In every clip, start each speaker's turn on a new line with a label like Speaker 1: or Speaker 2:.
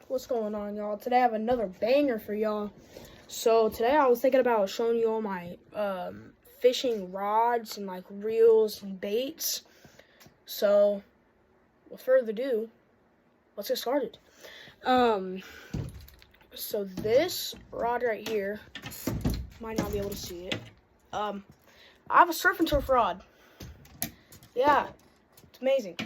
Speaker 1: What's going on, y'all? Today I have another banger for y'all. So today I was thinking about showing you all my fishing rods and like reels and baits. So without further ado, let's get started. So this rod right here, might not be able to see it. I have a surf and turf rod. Yeah, it's amazing.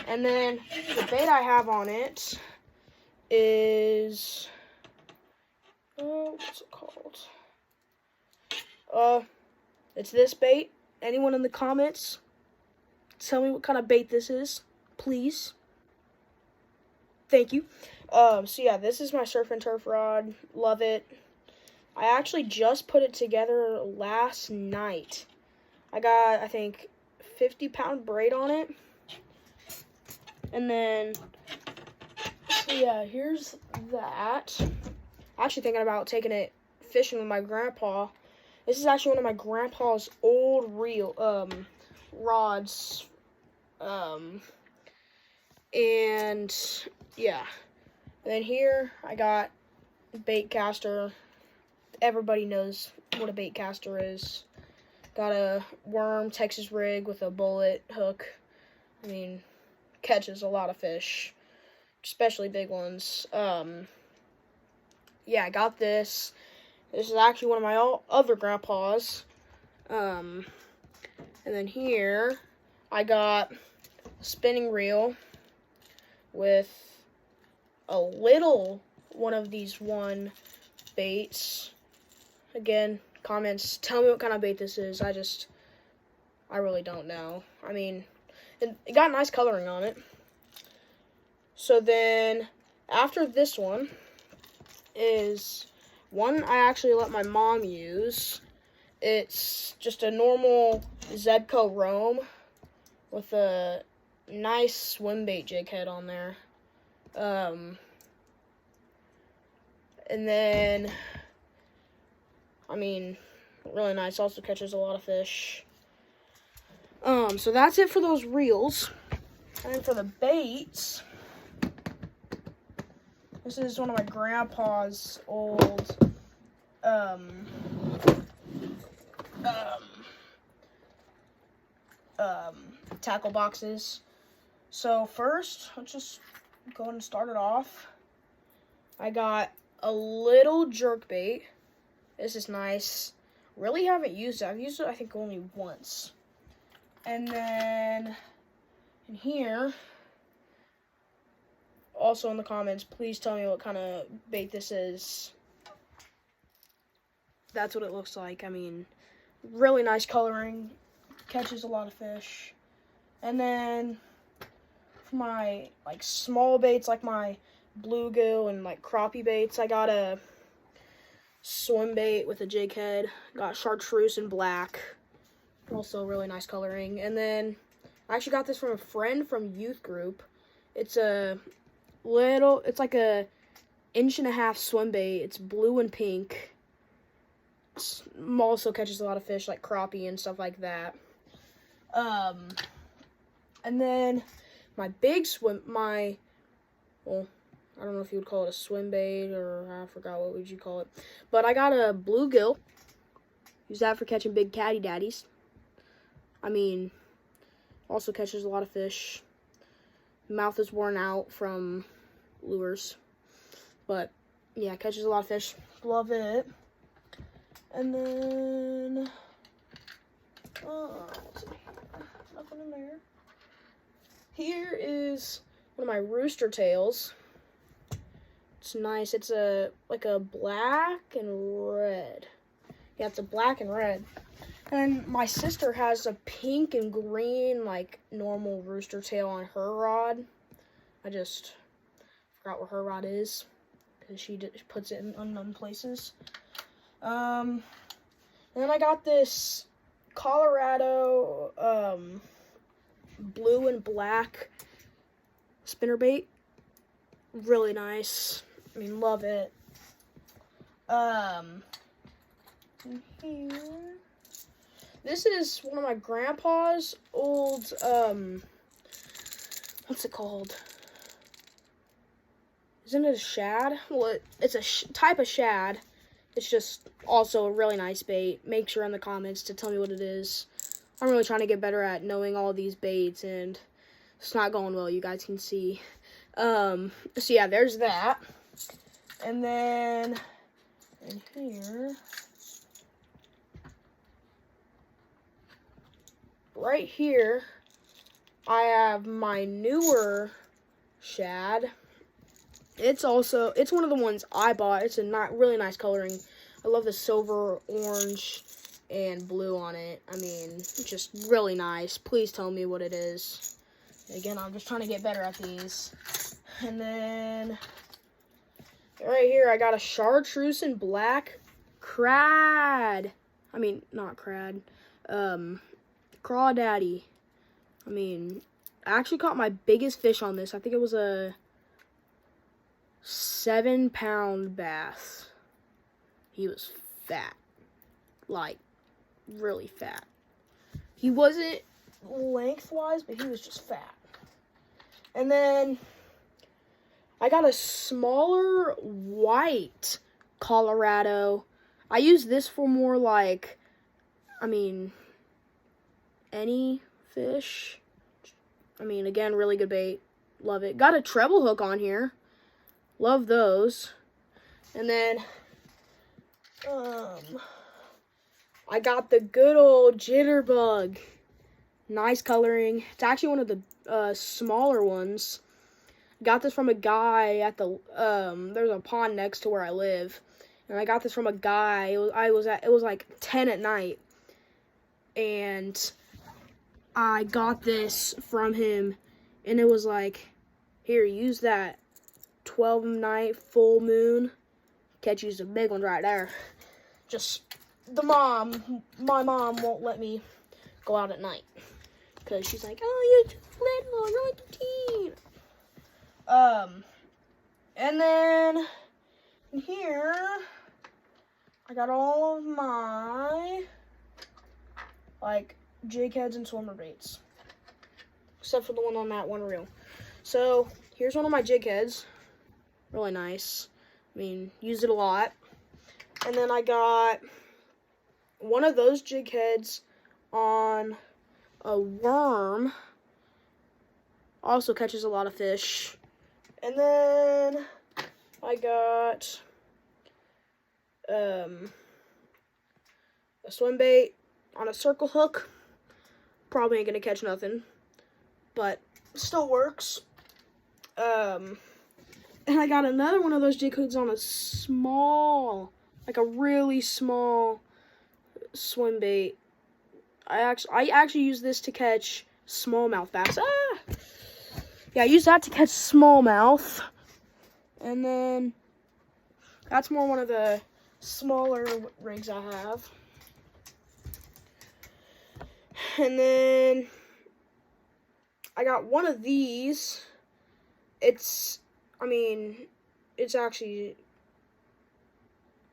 Speaker 1: And then the bait I have on it is what's it called? It's this bait. Anyone in the comments, tell me what kind of bait this is, please. Thank you. So yeah, this is my surf and turf rod. Love it. I actually just put it together last night. I got, I think, 50-pound braid on it. And then, so yeah, here's that. I'm actually thinking about taking it fishing with my grandpa. This is actually one of my grandpa's old reel rods. And yeah. And then here I got a bait caster. Everybody knows what a bait caster is. Got a worm Texas rig with a bullet hook. I mean, catches a lot of fish, especially big ones. Yeah, I got this. This is actually one of my other grandpa's. And then here, I got a spinning reel with a little one of these one baits. Again, comments, tell me what kind of bait this is. I really don't know. I mean, it got nice coloring on it. So then, after this one is one I actually let my mom use. It's just a normal Zebco Roam with a nice swim bait jig head on there. And then, I mean, really nice. Also catches a lot of fish. So that's it for those reels. And then for the baits, this is one of my grandpa's old tackle boxes. So first, let's just go ahead and start it off. I got a little jerk bait. This is nice. Really haven't used it. I've used it, I think, only once. And then in here, also in the comments, please tell me what kind of bait this is. That's what it looks like. I mean, really nice coloring. Catches a lot of fish. And then for my like small baits, like my bluegill and like crappie baits, I got a swim bait with a jig head. Got chartreuse in black. Also really nice coloring. And then I actually got this from a friend from youth group. It's it's like a 1.5-inch swim bait. It's blue and pink. It also catches a lot of fish like crappie and stuff like that. And then my big swim, well, I don't know if you would call it a swim bait or I forgot what would you call it. But I got a bluegill. Use that for catching big catty daddies. I mean, also catches a lot of fish. Mouth is worn out from lures. But yeah, catches a lot of fish. Love it. And then let's see. Nothing in there. Here is one of my rooster tails. It's nice. It's like a black and red. Yeah, it's a black and red. And my sister has a pink and green, like, normal rooster tail on her rod. I just forgot where her rod is, because she puts it in unknown places. And then I got this Colorado, blue and black spinnerbait. Really nice. I mean, love it. Here. This is one of my grandpa's old, what's it called? isn't it a shad? Well, it's a type of shad. It's just also a really nice bait. Make sure in the comments to tell me what it is. I'm really trying to get better at knowing all these baits, and it's not going well, you guys can see. So yeah, there's that. And then in here, right here, I have my newer shad. It's one of the ones I bought. It's a really nice coloring. I love the silver, orange, and blue on it. I mean, just really nice. Please tell me what it is. Again, I'm just trying to get better at these. And then right here, I got a chartreuse and black crad. I mean, not crad. Crawdaddy. I mean, I actually caught my biggest fish on this. I think it was a 7-pound bass. He was fat. Like, really fat. He wasn't lengthwise, but he was just fat. And then I got a smaller white Colorado. I use this for more like, I mean, any fish. I mean, again, really good bait. Love it. Got a treble hook on here. Love those. And then I got the good old jitterbug. Nice coloring. It's actually one of the smaller ones. Got this from a guy at the there's a pond next to where I live, and I got this from a guy. It was like 10 at night, and I got this from him, and it was like, here, use that. 12 night full moon. Catch you some big ones right there. Just my mom won't let me go out at night because she's like, oh, you're too little, you're like 15. And then in here, I got all of my like jig heads and swimmer baits, except for the one on that one reel. So here's one of my jig heads. Really nice. I mean, use it a lot. And then I got one of those jig heads on a worm. Also catches a lot of fish. And then I got a swim bait on a circle hook. Probably ain't gonna catch nothing, but still works. And I got another one of those jig hooks on a small, like a really small swim bait. I actually use this to catch smallmouth bass. Ah! Yeah, I use that to catch smallmouth. And then that's more one of the smaller rigs I have. And then I got one of these. It's actually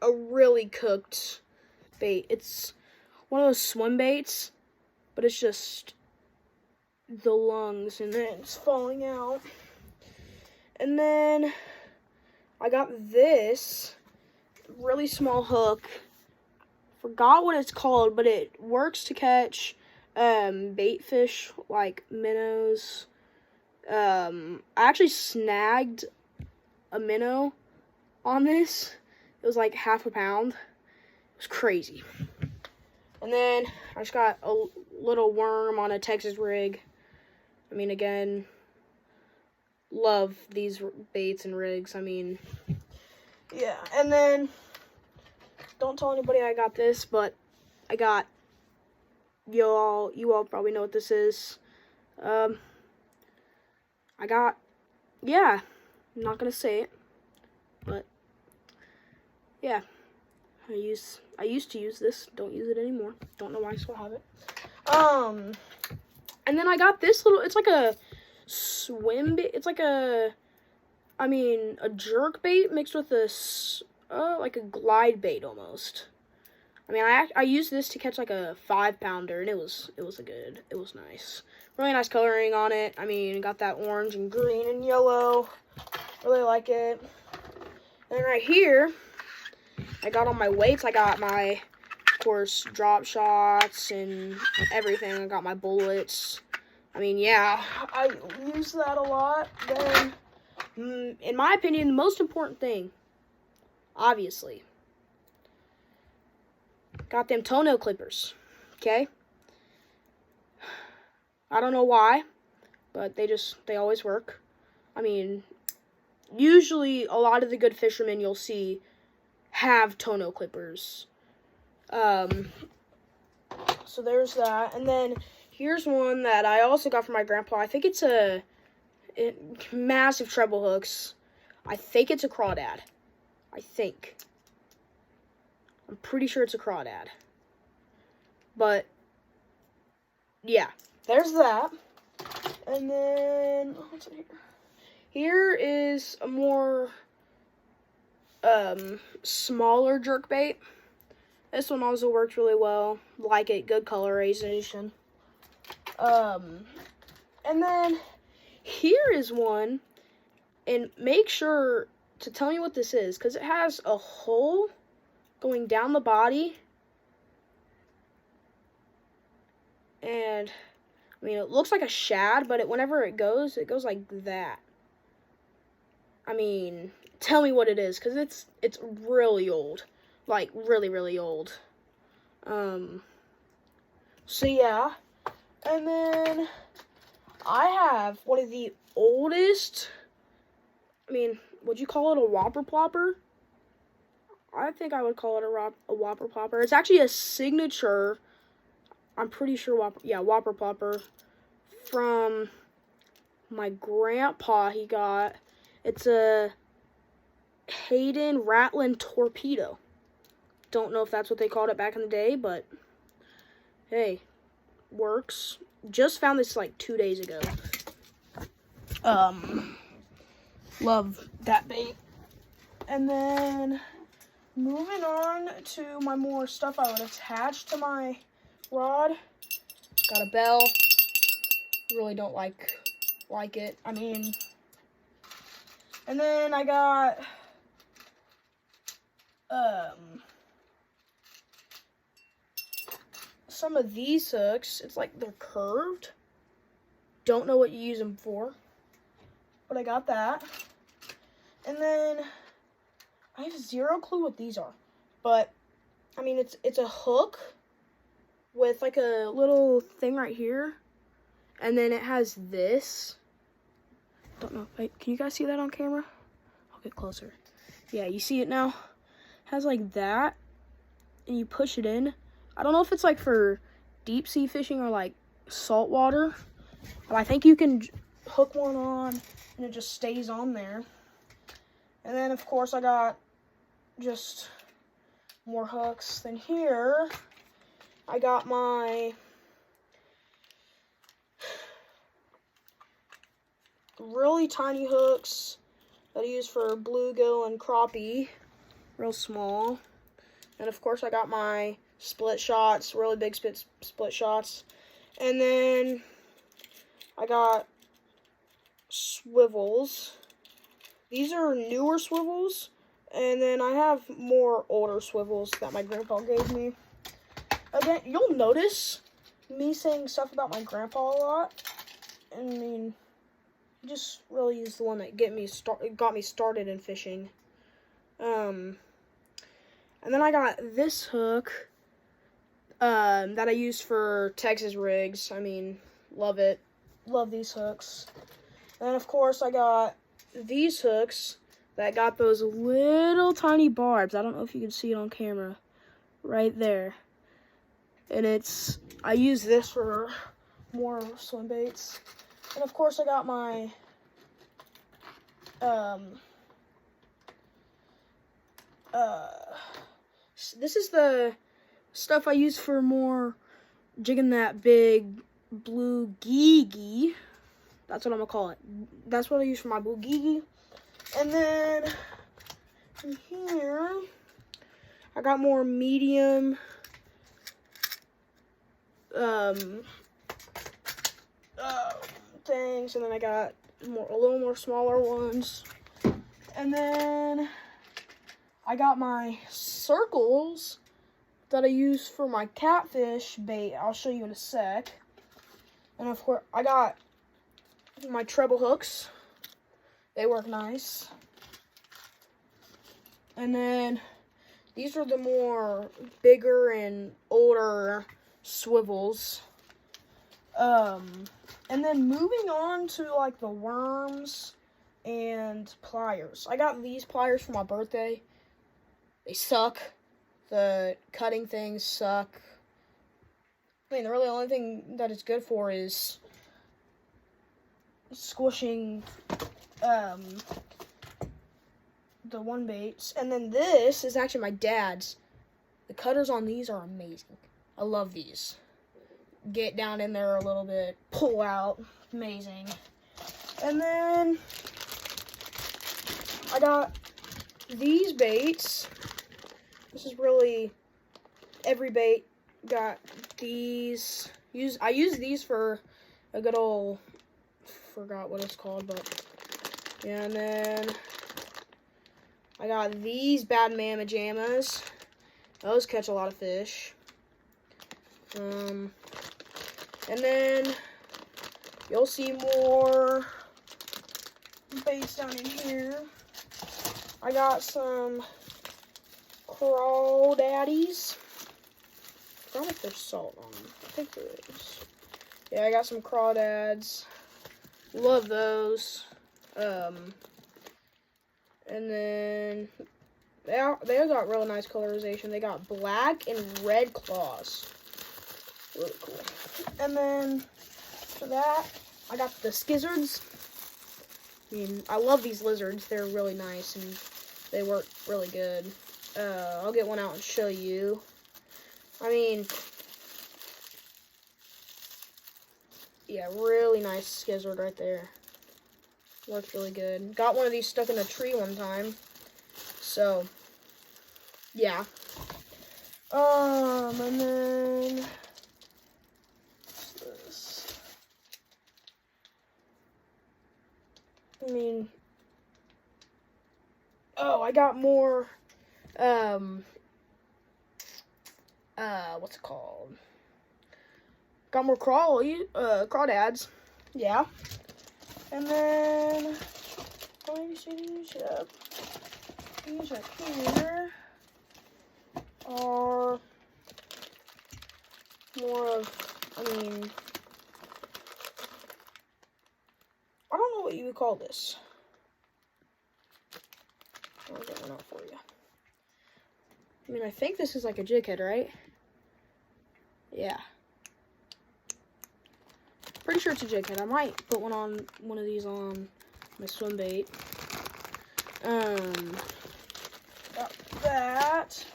Speaker 1: a really cooked bait. It's one of those swim baits, but it's just the lungs and then it's falling out. And then I got this really small hook. Forgot what it's called, but it works to catch bait fish like minnows. I actually snagged a minnow on this. It was like half a pound. It was crazy. And then I just got a little worm on a Texas rig. I mean, again, love these baits and rigs. I mean, yeah. And then don't tell anybody I got this, but I got you all probably know what this is. Yeah, I'm not gonna say it, but yeah, I used to use this. Don't use it anymore. Don't know why I still have it. And then I got this little. It's like a swim bait. It's like a jerk bait mixed with like a glide bait almost. I mean, I used this to catch like a 5-pounder, and it was nice. Really nice coloring on it. I mean, got that orange and green and yellow. Really like it. And right here, I got all my weights. I got my, of course, drop shots and everything. I got my bullets. I mean, yeah, I use that a lot. Then, in my opinion, the most important thing, obviously, got them toenail clippers, okay? I don't know why, but they always work. I mean, usually a lot of the good fishermen you'll see have toenail clippers. So there's that. And then here's one that I also got from my grandpa. I think it's massive treble hooks. I think it's a crawdad. I'm pretty sure it's a crawdad. But, yeah, there's that. And then, what's in here? Here is a more smaller jerkbait. This one also works really well. Like it, good colorization. And then here is one, and make sure to tell me what this is, because it has a hole going down the body. And I mean, it looks like a shad, but whenever it goes like that. I mean, tell me what it is, because it's really old. Like, really, really old. So, yeah. And then I have one of the oldest, I mean, would you call it a whopper plopper? I think I would call it a whopper plopper. It's actually a signature, I'm pretty sure, whopper plopper from my grandpa he got. It's a Hayden Rattling Torpedo. Don't know if that's what they called it back in the day, but hey, works. Just found this like 2 days ago. Love that bait. And then moving on to my more stuff I would attach to my rod. Got a bell. Really don't like it. I mean, and then I got some of these hooks. It's like they're curved. Don't know what you use them for, but I got that. And then I have zero clue what these are, but I mean it's a hook with like a little thing right here, and then it has this. Don't know. Wait, can you guys see that on camera? I'll get closer. Yeah, you see it now? It has like that, and you push it in. I don't know if it's like for deep sea fishing or like saltwater, but I think you can hook one on and it just stays on there. And then of course I got just more hooks. Then here I got my really tiny hooks that I use for bluegill and crappie, real small. And of course I got my split shots, really big split shots. And then I got swivels. These are newer swivels. And then I have more older swivels that my grandpa gave me. Again, you'll notice me saying stuff about my grandpa a lot. I mean, he just really is the one that got me started in fishing. And then I got this hook that I use for Texas rigs. I mean, love it. Love these hooks. And of course, I got these hooks that got those little tiny barbs. I don't know if you can see it on camera. Right there. And I use this for more swim baits. And of course, I got my this is the stuff I use for more jigging that big blue geegee. That's what I'm gonna call it. That's what I use for my blue geegee. And then in here, I got more medium things, and then I got a little more smaller ones. And then I got my circles that I use for my catfish bait. I'll show you in a sec. And of course, I got my treble hooks. They work nice. And then these are the more bigger and older swivels. And then moving on to like the worms and pliers. I got these pliers for my birthday. They suck. The cutting things suck. I mean, the really only thing that it's good for is squishing the one baits. And then this is actually my dad's. The cutters on these are amazing. I love these. Get down in there a little bit, pull out, amazing. And then I got these baits. This is really every bait. Got these. I use these for a good old, forgot what it's called, but yeah. And then I got these Bad Mama Jammas. Those catch a lot of fish. And then you'll see more baits down in here. I got some crawdaddies. I don't know if there's salt on them. I think there is. Yeah, I got some crawdads. Love those. And then they got really nice colorization. They got black and red claws. Really cool. And then for that, I got the skizzards. I mean, I love these lizards. They're really nice and they work really good. I'll get one out and show you. I mean, yeah, really nice skizzard right there. Works really good. Got one of these stuck in a tree one time. So, yeah. And then what's this? I mean, oh, I got more what's it called? Got more crawdads. Yeah. And then these up here are more of, I mean, I don't know what you would call this. I'll get one out for you. I mean, I think this is like a jig head, right? Yeah. Pretty sure it's a jig head. I might put one of these on my swim bait. Got that.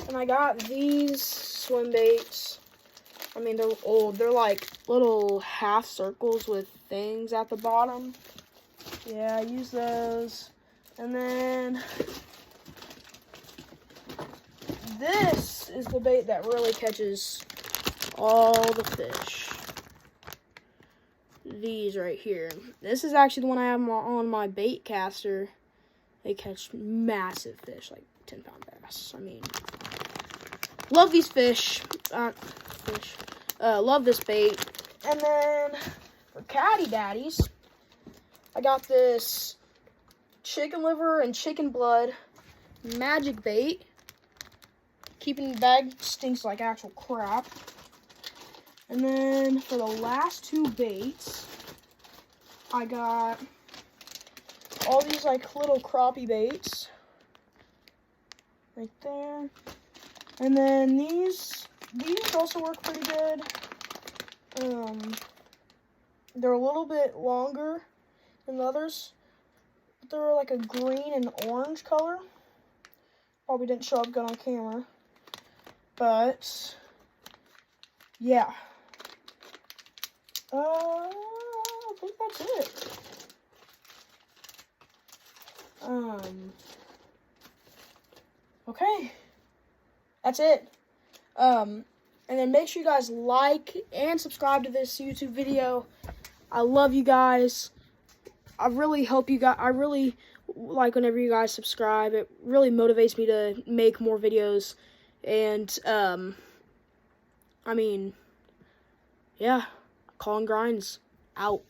Speaker 1: And I got these swim baits. I mean, they're old. They're like little half circles with things at the bottom. Yeah, I use those. And then this is the bait that really catches all the fish. These right here. This is actually the one I have on my bait caster. They catch massive fish, like 10-pound bass. I mean, love these fish. Love this bait. And then for Caddy Daddies, I got this chicken liver and chicken blood magic bait. Keeping the bag stinks like actual crap. And then for the last two baits, I got all these like little crappie baits right there. And then these also work pretty good. They're a little bit longer than the others. But they're like a green and orange color. Probably didn't show up good on camera. But yeah. I think that's it. Okay. That's it. And then make sure you guys like and subscribe to this YouTube video. I love you guys. I really like whenever you guys subscribe. It really motivates me to make more videos. And, I mean, yeah, Colin Grinds, out.